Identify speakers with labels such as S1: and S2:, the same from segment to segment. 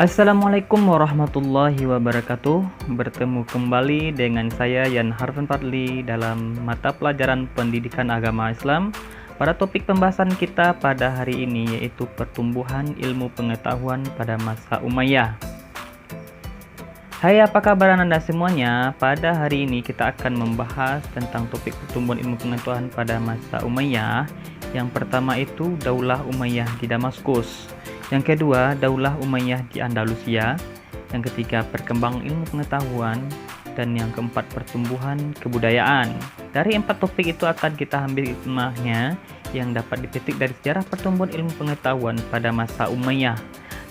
S1: Assalamualaikum warahmatullahi wabarakatuh. Bertemu kembali dengan saya Yan Harfan Fadli dalam mata pelajaran Pendidikan Agama Islam. Pada topik pembahasan kita pada hari ini yaitu pertumbuhan ilmu pengetahuan pada masa Umayyah. Hai, apa kabar Anda semuanya? Pada hari ini kita akan membahas tentang topik pertumbuhan ilmu pengetahuan pada masa Umayyah. Yang pertama itu Daulah Umayyah di Damaskus. Yang kedua, Daulah Umayyah di Andalusia. Yang ketiga, perkembangan ilmu pengetahuan. Dan yang keempat, pertumbuhan kebudayaan. Dari 4 topik itu akan kita ambil hikmahnya yang dapat dipetik dari sejarah pertumbuhan ilmu pengetahuan pada masa Umayyah.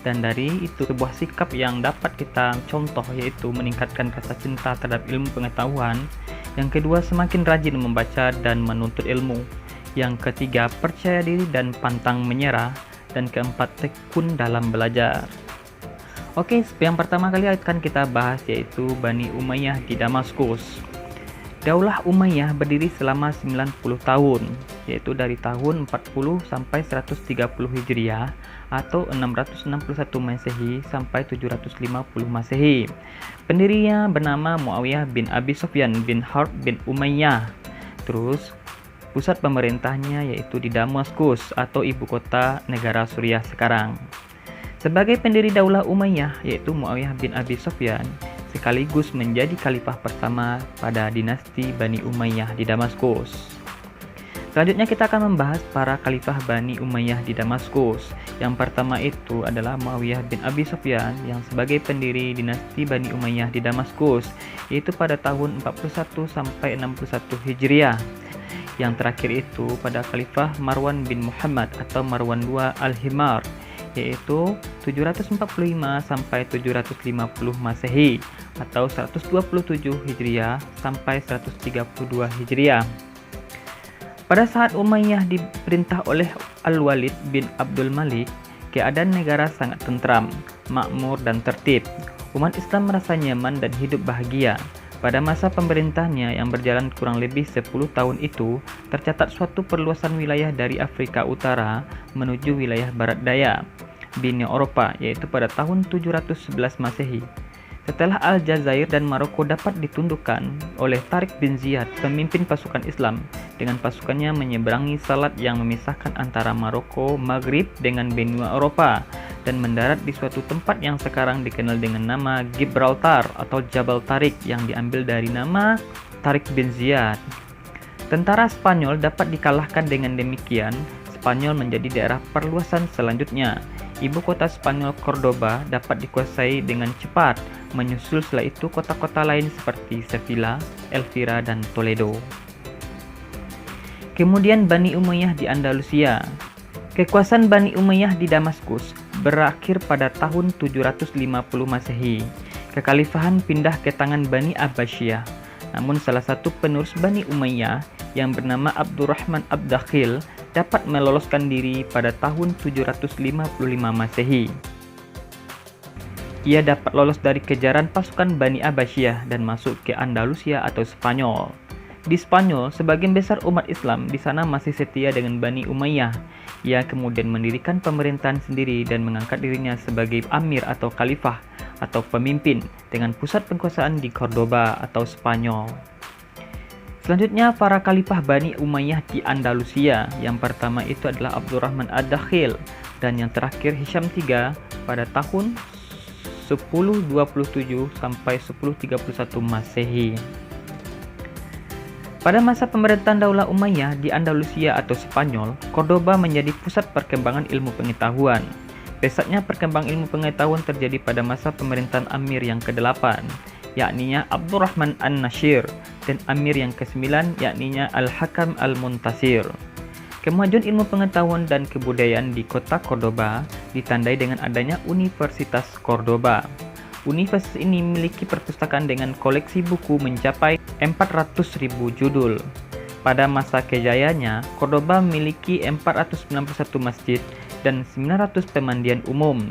S1: Dan dari itu sebuah sikap yang dapat kita contoh yaitu meningkatkan rasa cinta terhadap ilmu pengetahuan. Yang kedua, semakin rajin membaca dan menuntut ilmu. Yang ketiga, percaya diri dan pantang menyerah. Dan keempat, tekun dalam belajar. Oke, yang pertama kali akan kita bahas yaitu Bani Umayyah di Damaskus. Daulah Umayyah berdiri selama 90 tahun, yaitu dari tahun 40 sampai 130 Hijriah atau 661 Masehi sampai 750 Masehi. Pendirinya bernama Muawiyah bin Abi Sufyan bin Harb bin Umayyah. Terus pusat pemerintahnya yaitu di Damaskus atau ibu kota negara Suriah sekarang. Sebagai pendiri Daulah Umayyah yaitu Muawiyah bin Abi Sufyan sekaligus menjadi khalifah pertama pada dinasti Bani Umayyah di Damaskus. Selanjutnya kita akan membahas para khalifah Bani Umayyah di Damaskus. Yang pertama itu adalah Muawiyah bin Abi Sufyan yang sebagai pendiri dinasti Bani Umayyah di Damaskus yaitu pada tahun 41 sampai 61 Hijriah. Yang terakhir itu pada Khalifah Marwan bin Muhammad atau Marwan II Al-Himar yaitu 745 sampai 750 Masehi atau 127 Hijriah sampai 132 Hijriah. Pada saat Umayyah diperintah oleh Al-Walid bin Abdul Malik, keadaan negara sangat tentram, makmur dan tertib. Umat Islam merasa nyaman dan hidup bahagia. Pada masa pemerintahnya yang berjalan kurang lebih 10 tahun itu, tercatat suatu perluasan wilayah dari Afrika Utara menuju wilayah Barat Daya, Bini Eropa, yaitu pada tahun 711 Masehi. Setelah Aljazair dan Maroko dapat ditundukkan oleh Tariq bin Ziyad, pemimpin pasukan Islam, dengan pasukannya menyeberangi Salat yang memisahkan antara Maroko, Maghrib dengan benua Eropa, dan mendarat di suatu tempat yang sekarang dikenal dengan nama Gibraltar atau Jabal Tariq yang diambil dari nama Tariq bin Ziyad. Tentara Spanyol dapat dikalahkan dengan demikian, Spanyol menjadi daerah perluasan selanjutnya. Ibu kota Spanyol Cordoba dapat dikuasai dengan cepat, menyusul setelah itu kota-kota lain seperti Sevilla, Elvira, dan Toledo. Kemudian Bani Umayyah di Andalusia. Kekuasaan Bani Umayyah di Damaskus berakhir pada tahun 750 Masehi. Kekhalifahan pindah ke tangan Bani Abbasiyah. Namun salah satu penerus Bani Umayyah yang bernama Abdurrahman Abdakhil dapat meloloskan diri pada tahun 755 Masehi. Ia dapat lolos dari kejaran pasukan Bani Abbasiyah dan masuk ke Andalusia atau Spanyol. Di Spanyol, sebagian besar umat Islam di sana masih setia dengan Bani Umayyah. Ia kemudian mendirikan pemerintahan sendiri dan mengangkat dirinya sebagai amir atau khalifah atau pemimpin dengan pusat penguasaan di Cordoba atau Spanyol. Selanjutnya para khalifah Bani Umayyah di Andalusia. Yang pertama itu adalah Abdurrahman Ad-Dakhil dan yang terakhir Hisham III pada tahun 1027 sampai 1031 Masehi. Pada masa pemerintahan Daulah Umayyah di Andalusia atau Spanyol, Cordoba menjadi pusat perkembangan ilmu pengetahuan. Pesatnya perkembangan ilmu pengetahuan terjadi pada masa pemerintahan Amir yang ke-8, yakninya Abdurrahman An-Nashir, dan Amir yang ke-9, yakninya Al-Hakam Al-Muntasir. Kemajuan ilmu pengetahuan dan kebudayaan di kota Cordoba ditandai dengan adanya Universitas Cordoba. Universitas ini memiliki perpustakaan dengan koleksi buku mencapai 400.000 judul. Pada masa kejayaannya, Cordoba memiliki 491 masjid dan 900 pemandian umum.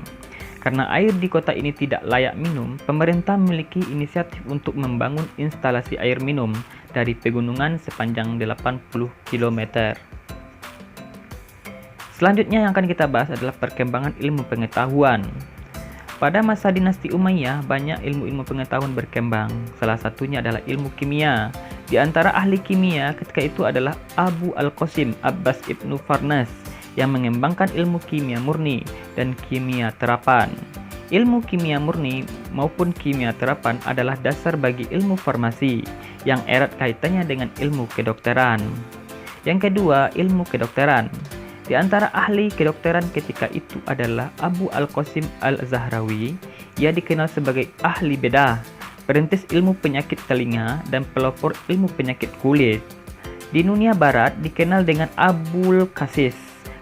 S1: Karena air di kota ini tidak layak minum, pemerintah memiliki inisiatif untuk membangun instalasi air minum dari pegunungan sepanjang 80 km. Selanjutnya yang akan kita bahas adalah perkembangan ilmu pengetahuan. Pada masa dinasti Umayyah, banyak ilmu-ilmu pengetahuan berkembang. Salah satunya adalah ilmu kimia. Di antara ahli kimia ketika itu adalah Abu Al-Qasim Abbas ibnu Farnas yang mengembangkan ilmu kimia murni dan kimia terapan. Ilmu kimia murni maupun kimia terapan adalah dasar bagi ilmu farmasi yang erat kaitannya dengan ilmu kedokteran. Yang kedua, ilmu kedokteran. Di antara ahli kedokteran ketika itu adalah Abu Al-Qasim Al-Zahrawi. Ia dikenal sebagai ahli bedah, perintis ilmu penyakit telinga, dan pelopor ilmu penyakit kulit. Di dunia barat dikenal dengan Abul Qasis.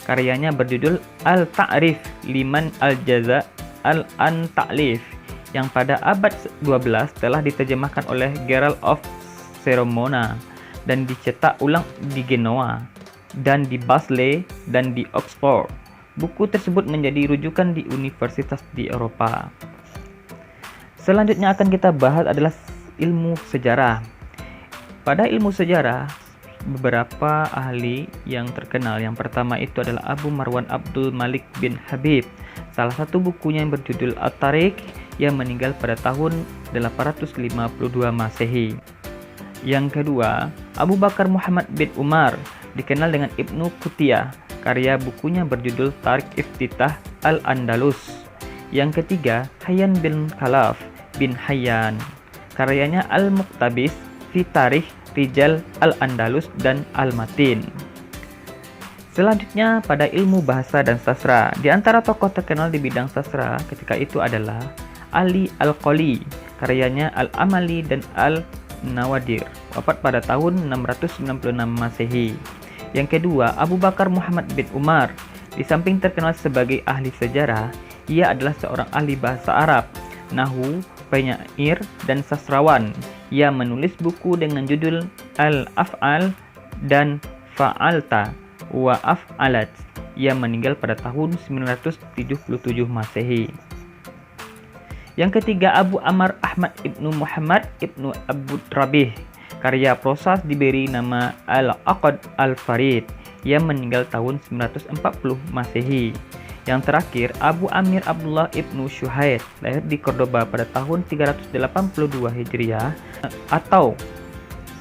S1: Karyanya berjudul Al-Ta'rif Liman Al-Jaza Al-An-Ta'lif yang pada abad 12 telah diterjemahkan oleh Gerald of Ceromona dan dicetak ulang di Genoa dan di Basel dan di Oxford. Buku tersebut menjadi rujukan di universitas di Eropa. Selanjutnya akan kita bahas adalah ilmu sejarah. Pada ilmu sejarah, beberapa ahli yang terkenal. Yang pertama itu adalah Abu Marwan Abdul Malik bin Habib. Salah satu bukunya yang berjudul At-Tariq yang meninggal pada tahun 852 Masehi. Yang kedua, Abu Bakar Muhammad bin Umar, dikenal dengan Ibnu Qutiyah. Karya bukunya berjudul Tariq Iftitah Al-Andalus. Yang ketiga, Hayyan bin Khalaf bin Hayyan. Karyanya Al-Muqtabis fi Tarikh Rijal Al-Andalus dan Al-Matin. Selanjutnya pada ilmu bahasa dan sastra. Di antara tokoh terkenal di bidang sastra ketika itu adalah Ali Al-Qoli. Karyanya Al-Amali dan Al-Nawadir. Wafat pada tahun 696 Masehi. Yang kedua, Abu Bakar Muhammad bin Umar. Di samping terkenal sebagai ahli sejarah, ia adalah seorang ahli bahasa Arab, nahwu, penyair, dan sastrawan. Ia menulis buku dengan judul Al-Af'al dan Fa'alta wa Af'alat. Ia meninggal pada tahun 977 Masehi. Yang ketiga, Abu Amr Ahmad ibnu Muhammad ibnu Abu Rabih. Karya prosa diberi nama Al-Aqd Al-Farid. Ia meninggal tahun 940 Masehi. Yang terakhir, Abu Amir Abdullah ibnu Syuhaid, lahir di Cordoba pada tahun 382 Hijriah atau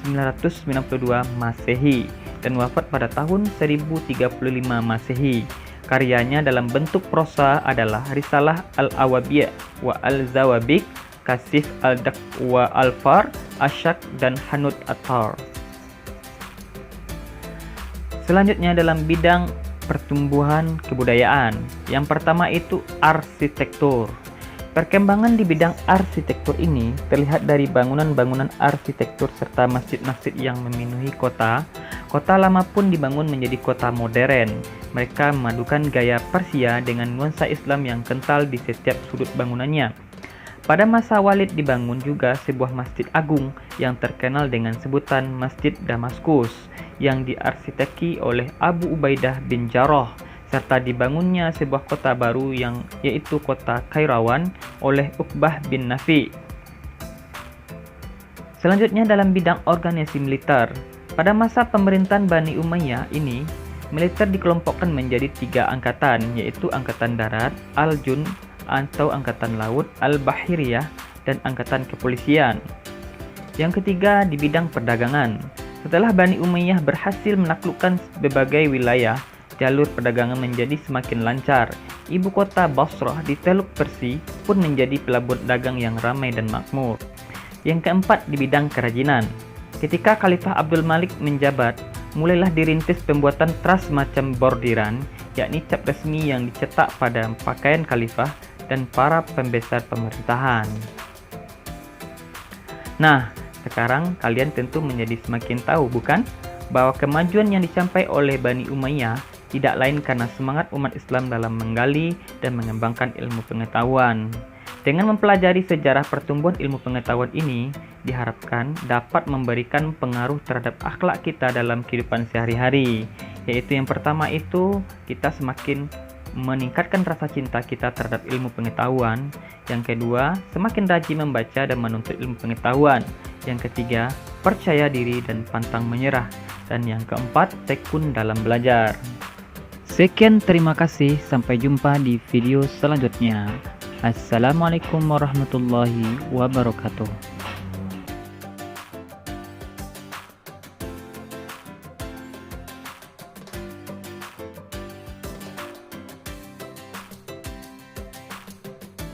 S1: 992 Masehi dan wafat pada tahun 1035 Masehi. Karyanya dalam bentuk prosa adalah Risalah Al-Awabiyah wa Al-Zawabik, Kasif Al-Dak wa Al-Far, Ashak, dan Hanud Atar. Selanjutnya dalam bidang pertumbuhan kebudayaan. Yang pertama itu arsitektur. Perkembangan di bidang arsitektur ini terlihat dari bangunan-bangunan arsitektur serta masjid-masjid yang memenuhi kota. Kota lama pun dibangun menjadi kota modern. Mereka memadukan gaya Persia dengan nuansa Islam yang kental di setiap sudut bangunannya. Pada masa Walid dibangun juga sebuah masjid agung yang terkenal dengan sebutan Masjid Damaskus yang diarsiteki oleh Abu Ubaidah bin Jarrah, serta dibangunnya sebuah kota baru yang yaitu kota Kairawan oleh Uqbah bin Nafi. Selanjutnya dalam bidang organisasi militer. Pada masa pemerintahan Bani Umayyah ini, militer dikelompokkan menjadi 3 angkatan, yaitu Angkatan Darat, Al-Jun atau Angkatan Laut, Al-Bahiriyah, dan Angkatan Kepolisian. Yang ketiga di bidang perdagangan. Setelah Bani Umayyah berhasil menaklukkan berbagai wilayah, jalur perdagangan menjadi semakin lancar. Ibu kota Basrah di Teluk Persi pun menjadi pelabuhan dagang yang ramai dan makmur. Yang keempat di bidang kerajinan. Ketika Khalifah Abdul Malik menjabat, mulailah dirintis pembuatan tras macam bordiran, yakni cap resmi yang dicetak pada pakaian khalifah dan para pembesar pemerintahan. Nah, sekarang kalian tentu menjadi semakin tahu, bukan? Bahwa kemajuan yang dicapai oleh Bani Umayyah tidak lain karena semangat umat Islam dalam menggali dan mengembangkan ilmu pengetahuan. Dengan mempelajari sejarah pertumbuhan ilmu pengetahuan ini, diharapkan dapat memberikan pengaruh terhadap akhlak kita dalam kehidupan sehari-hari. Yaitu yang pertama itu, kita semakin meningkatkan rasa cinta kita terhadap ilmu pengetahuan. Yang kedua, semakin rajin membaca dan menuntut ilmu pengetahuan. Yang ketiga, percaya diri dan pantang menyerah. Dan yang keempat, tekun dalam belajar. Sekian, terima kasih. Sampai jumpa di video selanjutnya. Assalamualaikum warahmatullahi wabarakatuh.